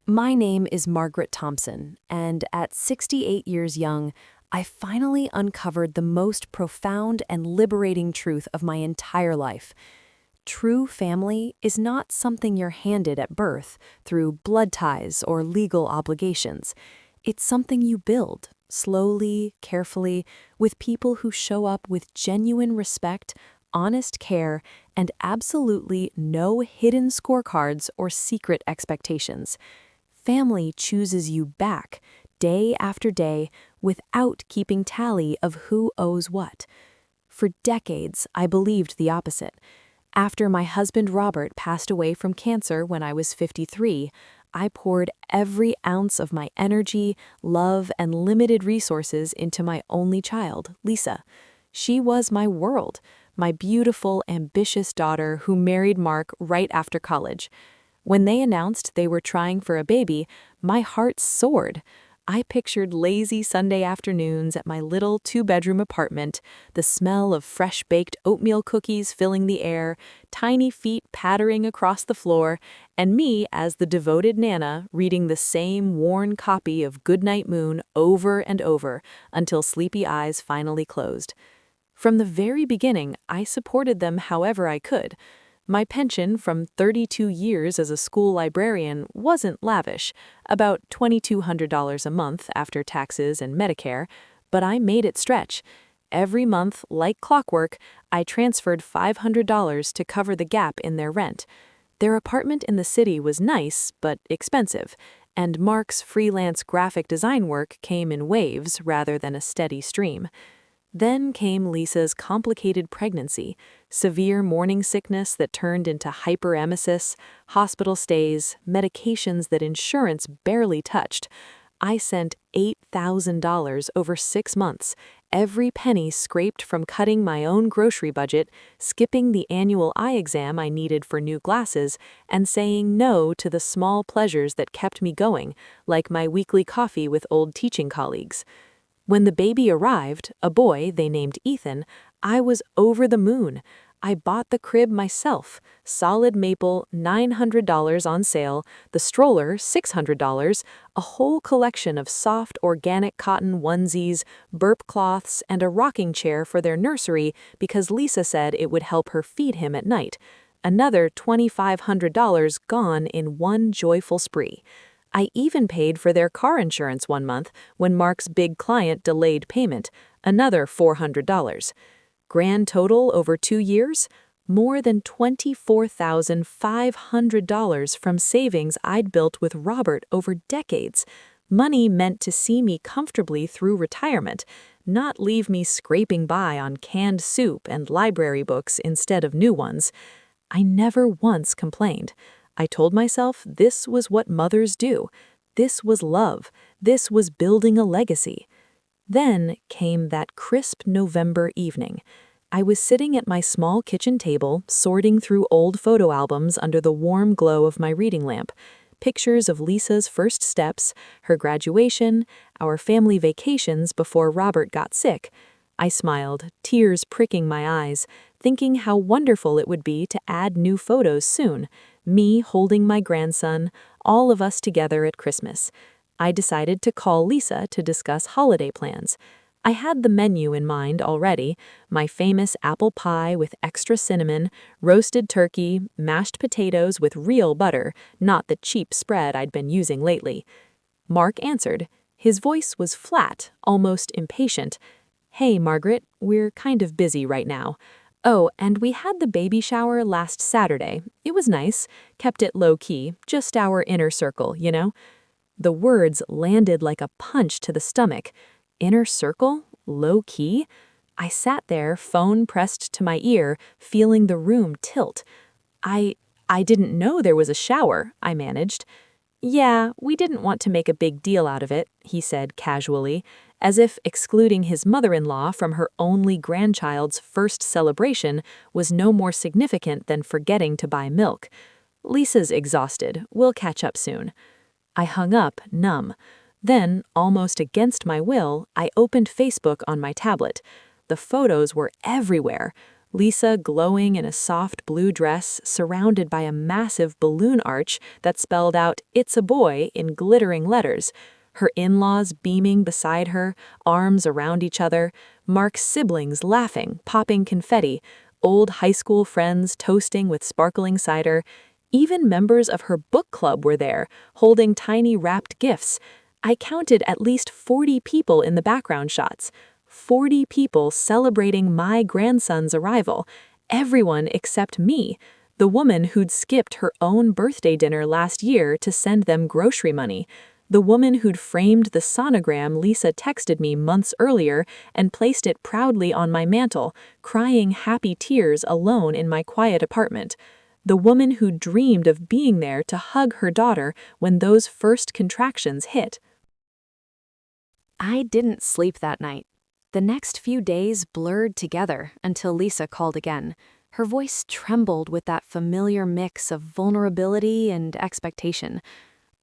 My name is Margaret Thompson, and at 68 years young, I finally uncovered the most profound and liberating truth of my entire life. True family is not something you're handed at birth through blood ties or legal obligations. It's something you build, slowly, carefully, with people who show up with genuine respect, honest care, and absolutely no hidden scorecards or secret expectations. Family chooses you back, day after day, without keeping tally of who owes what. For decades, I believed the opposite. After my husband Robert passed away from cancer when I was 53, I poured every ounce of my energy, love, and limited resources into my only child, Lisa. She was my world, my beautiful, ambitious daughter who married Mark right after college. When they announced they were trying for a baby, my heart soared. I pictured lazy Sunday afternoons at my little two-bedroom apartment, the smell of fresh-baked oatmeal cookies filling the air, tiny feet pattering across the floor, and me as the devoted Nana reading the same worn copy of Goodnight Moon over and over until sleepy eyes finally closed. From the very beginning, I supported them however I could. My pension from 32 years as a school librarian wasn't lavish, about $2,200 a month after taxes and Medicare, but I made it stretch. Every month, like clockwork, I transferred $500 to cover the gap in their rent. Their apartment in the city was nice, but expensive, and Mark's freelance graphic design work came in waves rather than a steady stream. Then came Lisa's complicated pregnancy, severe morning sickness that turned into hyperemesis, hospital stays, medications that insurance barely touched. I sent $8,000 over 6 months, every penny scraped from cutting my own grocery budget, skipping the annual eye exam I needed for new glasses, and saying no to the small pleasures that kept me going, like my weekly coffee with old teaching colleagues. When the baby arrived, a boy they named Ethan, I was over the moon. I bought the crib myself, solid maple, $900 on sale, the stroller, $600, a whole collection of soft organic cotton onesies, burp cloths, and a rocking chair for their nursery because Lisa said it would help her feed him at night. Another $2,500 gone in one joyful spree. I even paid for their car insurance one month when Mark's big client delayed payment, another $400. Grand total over 2 years? More than $24,500 from savings I'd built with Robert over decades. Money meant to see me comfortably through retirement, not leave me scraping by on canned soup and library books instead of new ones. I never once complained. I told myself this was what mothers do. This was love. This was building a legacy. Then came that crisp November evening. I was sitting at my small kitchen table, sorting through old photo albums under the warm glow of my reading lamp. Pictures of Lisa's first steps, her graduation, our family vacations before Robert got sick. I smiled, tears pricking my eyes, thinking how wonderful it would be to add new photos soon. Me holding my grandson, all of us together at Christmas. I decided to call Lisa to discuss holiday plans. I had the menu in mind already, my famous apple pie with extra cinnamon, roasted turkey, mashed potatoes with real butter, not the cheap spread I'd been using lately. Mark answered. His voice was flat, almost impatient. "Hey, Margaret, we're kind of busy right now. Oh, and we had the baby shower last Saturday. It was nice, kept it low-key, just our inner circle, you know?" The words landed like a punch to the stomach. Inner circle? Low-key? I sat there, phone pressed to my ear, feeling the room tilt. I didn't know there was a shower," I managed. "Yeah, we didn't want to make a big deal out of it," he said casually, as if excluding his mother-in-law from her only grandchild's first celebration was no more significant than forgetting to buy milk. "Lisa's exhausted. We'll catch up soon." I hung up, numb. Then, almost against my will, I opened Facebook on my tablet. The photos were everywhere. Lisa glowing in a soft blue dress surrounded by a massive balloon arch that spelled out, "It's a boy," in glittering letters. Her in-laws beaming beside her, arms around each other, Mark's siblings laughing, popping confetti, old high school friends toasting with sparkling cider. Even members of her book club were there, holding tiny wrapped gifts. I counted at least 40 people in the background shots. 40 people celebrating my grandson's arrival. Everyone except me, the woman who'd skipped her own birthday dinner last year to send them grocery money. The woman who'd framed the sonogram Lisa texted me months earlier and placed it proudly on my mantle, crying happy tears alone in my quiet apartment. The woman who dreamed of being there to hug her daughter when those first contractions hit. I didn't sleep that night. The next few days blurred together until Lisa called again. Her voice trembled with that familiar mix of vulnerability and expectation.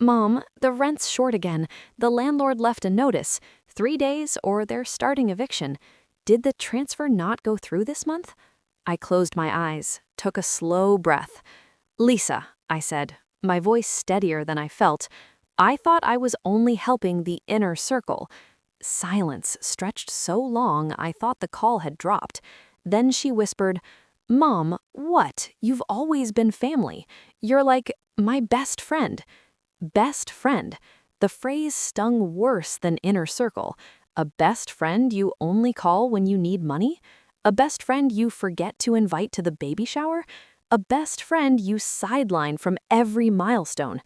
"Mom, the rent's short again. The landlord left a notice. 3 days or they're starting eviction. Did the transfer not go through this month?" I closed my eyes, took a slow breath. "Lisa," I said, my voice steadier than I felt, "I thought I was only helping the inner circle." Silence stretched so long I thought the call had dropped. Then she whispered, "Mom, what? You've always been family. You're like my best friend." Best friend. The phrase stung worse than inner circle. A best friend you only call when you need money? A best friend you forget to invite to the baby shower? A best friend you sideline from every milestone?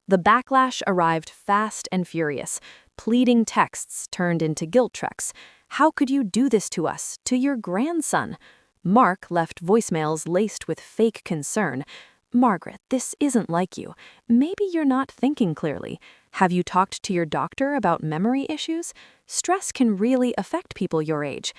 The backlash arrived fast and furious. Pleading texts turned into guilt checks. "How could you do this to us, to your grandson?" Mark left voicemails laced with fake concern. "Margaret, this isn't like you. Maybe you're not thinking clearly. Have you talked to your doctor about memory issues? Stress can really affect people your age."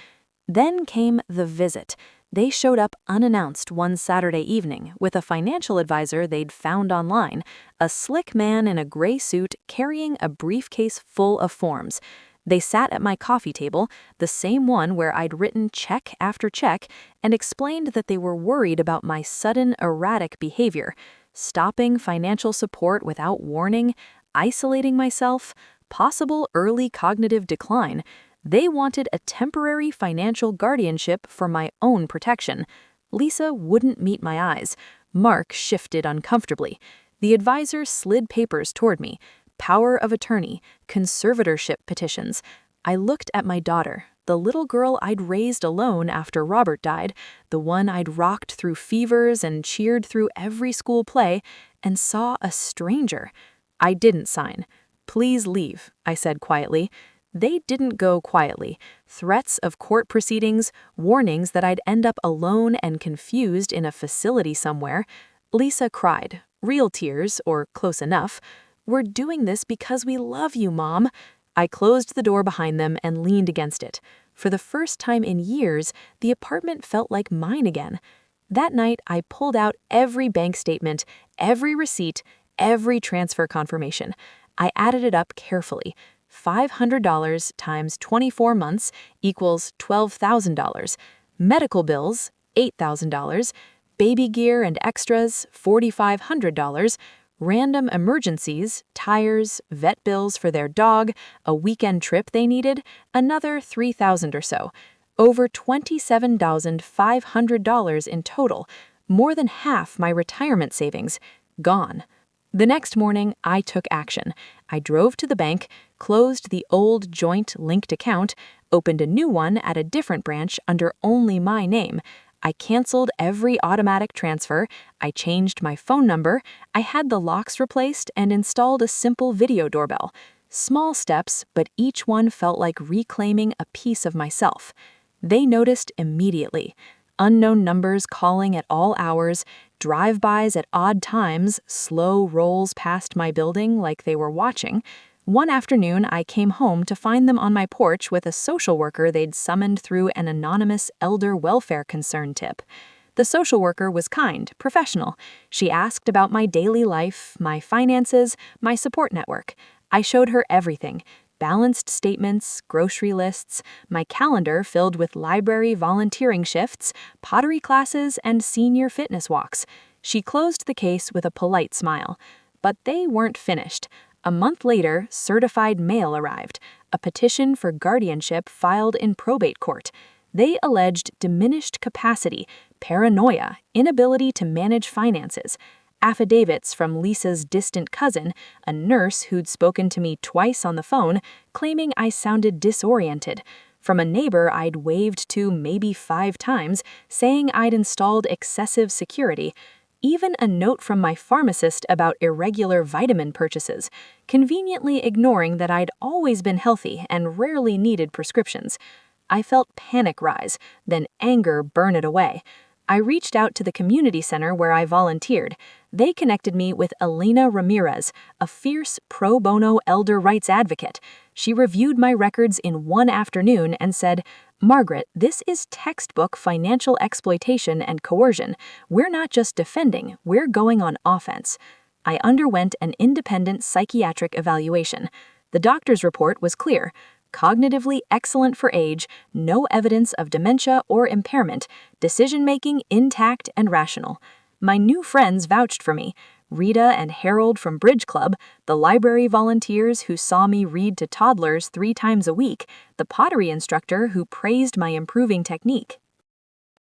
Then came the visit. They showed up unannounced one Saturday evening with a financial advisor they'd found online, a slick man in a gray suit carrying a briefcase full of forms. They sat at my coffee table, the same one where I'd written check after check, and explained that they were worried about my sudden, erratic behavior, stopping financial support without warning, isolating myself, possible early cognitive decline. They wanted a temporary financial guardianship for my own protection. Lisa wouldn't meet my eyes. Mark shifted uncomfortably. The advisor slid papers toward me. Power of attorney, conservatorship petitions. I looked at my daughter, the little girl I'd raised alone after Robert died, the one I'd rocked through fevers and cheered through every school play, and saw a stranger. I didn't sign. "Please leave," I said quietly. They didn't go quietly. Threats of court proceedings, warnings that I'd end up alone and confused in a facility somewhere. Lisa cried, real tears, or close enough. "We're doing this because we love you, Mom." I closed the door behind them and leaned against it. For the first time in years, the apartment felt like mine again. That night, I pulled out every bank statement, every receipt, every transfer confirmation. I added it up carefully. $500 times 24 months equals $12,000. Medical bills, $8,000. Baby gear and extras, $4,500. Random emergencies, tires, vet bills for their dog, a weekend trip they needed, another $3,000 or so. Over $27,500 in total, more than half my retirement savings, gone. The next morning, I took action. I drove to the bank, closed the old joint linked account, opened a new one at a different branch under only my name. I canceled every automatic transfer, I changed my phone number, I had the locks replaced and installed a simple video doorbell. Small steps, but each one felt like reclaiming a piece of myself. They noticed immediately. Unknown numbers calling at all hours, drive-bys at odd times, slow rolls past my building like they were watching. One afternoon, I came home to find them on my porch with a social worker they'd summoned through an anonymous elder welfare concern tip. The social worker was kind, professional. She asked about my daily life, my finances, my support network. I showed her everything. balanced statements, grocery lists, my calendar filled with library volunteering shifts, pottery classes, and senior fitness walks. She closed the case with a polite smile. But they weren't finished. A month later, certified mail arrived, a petition for guardianship filed in probate court. They alleged diminished capacity, paranoia, inability to manage finances. Affidavits from Lisa's distant cousin, a nurse who'd spoken to me twice on the phone, claiming I sounded disoriented. From a neighbor I'd waved to maybe 5 times, saying I'd installed excessive security. Even a note from my pharmacist about irregular vitamin purchases, conveniently ignoring that I'd always been healthy and rarely needed prescriptions. I felt panic rise, then anger burn it away. I reached out to the community center where I volunteered. They connected me with Elena Ramirez, a fierce pro bono elder rights advocate. She reviewed my records in one afternoon and said, "Margaret, this is textbook financial exploitation and coercion. We're not just defending, we're going on offense." I underwent an independent psychiatric evaluation. The doctor's report was clear. Cognitively excellent for age, no evidence of dementia or impairment, decision-making intact and rational. My new friends vouched for me. Rita and Harold from Bridge Club, the library volunteers who saw me read to toddlers 3 times a week, the pottery instructor who praised my improving technique.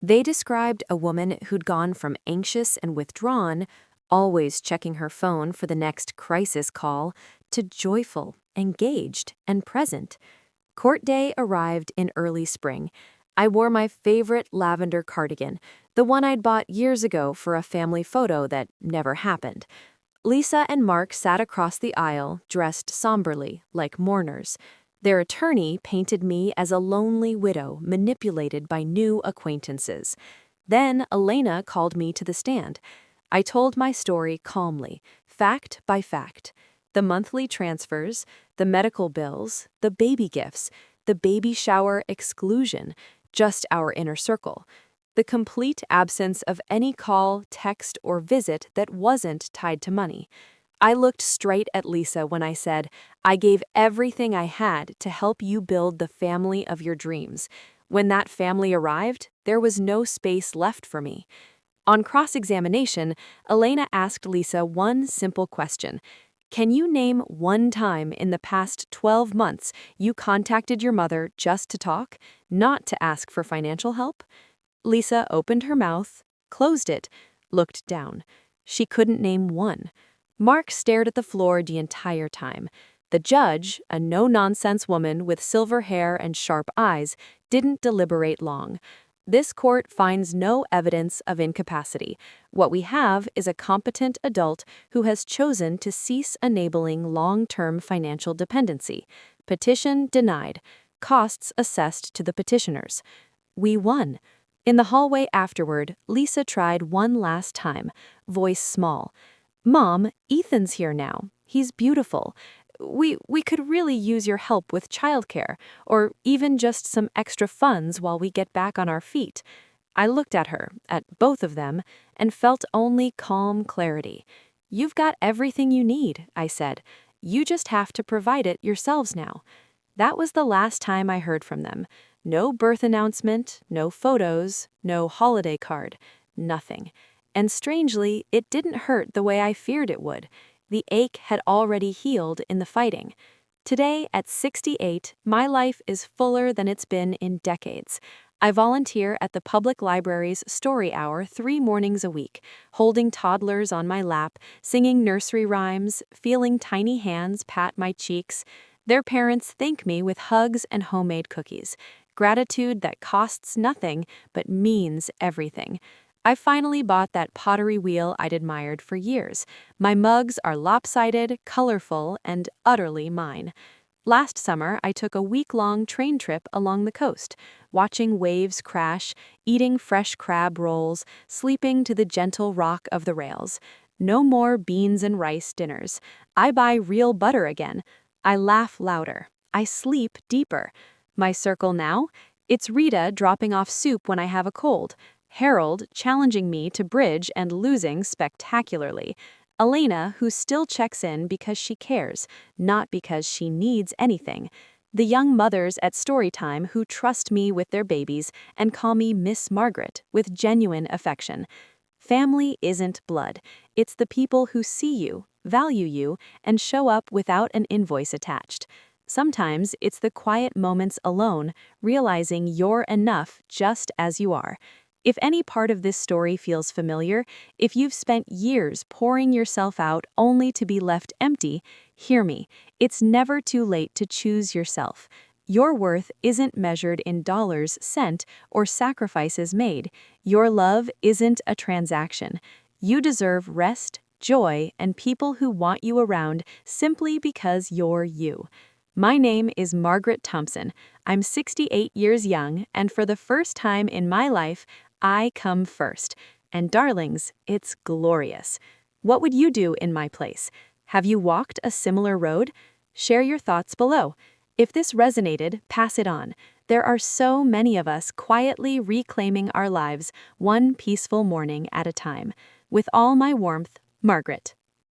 They described a woman who'd gone from anxious and withdrawn, always checking her phone for the next crisis call, to joyful, engaged, and present. Court day arrived in early spring. I wore my favorite lavender cardigan, the one I'd bought years ago for a family photo that never happened. Lisa and Mark sat across the aisle, dressed somberly, like mourners. Their attorney painted me as a lonely widow manipulated by new acquaintances. Then Elena called me to the stand. I told my story calmly, fact by fact. The monthly transfers, the medical bills, the baby gifts, the baby shower exclusion, just our inner circle. The complete absence of any call, text, or visit that wasn't tied to money. I looked straight at Lisa when I said, "I gave everything I had to help you build the family of your dreams. When that family arrived, there was no space left for me." On cross-examination, Elena asked Lisa one simple question. "Can you name one time in the past 12 months you contacted your mother just to talk, not to ask for financial help?" Lisa opened her mouth, closed it, looked down. She couldn't name one. Mark stared at the floor the entire time. The judge, a no-nonsense woman with silver hair and sharp eyes, didn't deliberate long. "This court finds no evidence of incapacity. What we have is a competent adult who has chosen to cease enabling long-term financial dependency. Petition denied. Costs assessed to the petitioners." We won. In the hallway afterward, Lisa tried one last time, voice small. "Mom, Ethan's here now. He's beautiful. We could really use your help with childcare, or even just some extra funds while we get back on our feet." I looked at her, at both of them, and felt only calm clarity. "You've got everything you need," I said. "You just have to provide it yourselves now." That was the last time I heard from them. No birth announcement, no photos, no holiday card, nothing. And strangely, it didn't hurt the way I feared it would. The ache had already healed in the fighting. Today, at 68, my life is fuller than it's been in decades. I volunteer at the public library's Story Hour 3 mornings a week, holding toddlers on my lap, singing nursery rhymes, feeling tiny hands pat my cheeks. Their parents thank me with hugs and homemade cookies. Gratitude that costs nothing but means everything. I finally bought that pottery wheel I'd admired for years. My mugs are lopsided, colorful, and utterly mine. Last summer, I took a week-long train trip along the coast, watching waves crash, eating fresh crab rolls, sleeping to the gentle rock of the rails. No more beans and rice dinners. I buy real butter again. I laugh louder. I sleep deeper. My circle now? It's Rita dropping off soup when I have a cold, Harold challenging me to bridge and losing spectacularly, Elena, who still checks in because she cares, not because she needs anything. The young mothers at Storytime who trust me with their babies and call me Miss Margaret with genuine affection. Family isn't blood. It's the people who see you, value you, and show up without an invoice attached. Sometimes it's the quiet moments alone, realizing you're enough just as you are. If any part of this story feels familiar, if you've spent years pouring yourself out only to be left empty, hear me. It's never too late to choose yourself. Your worth isn't measured in dollars sent or sacrifices made. Your love isn't a transaction. You deserve rest, joy, and people who want you around simply because you're you. My name is Margaret Thompson. I'm 68 years young, and for the first time in my life, I come first. And darlings, it's glorious. What would you do in my place? Have you walked a similar road? Share your thoughts below. If this resonated, pass it on. There are so many of us quietly reclaiming our lives, one peaceful morning at a time. With all my warmth, Margaret.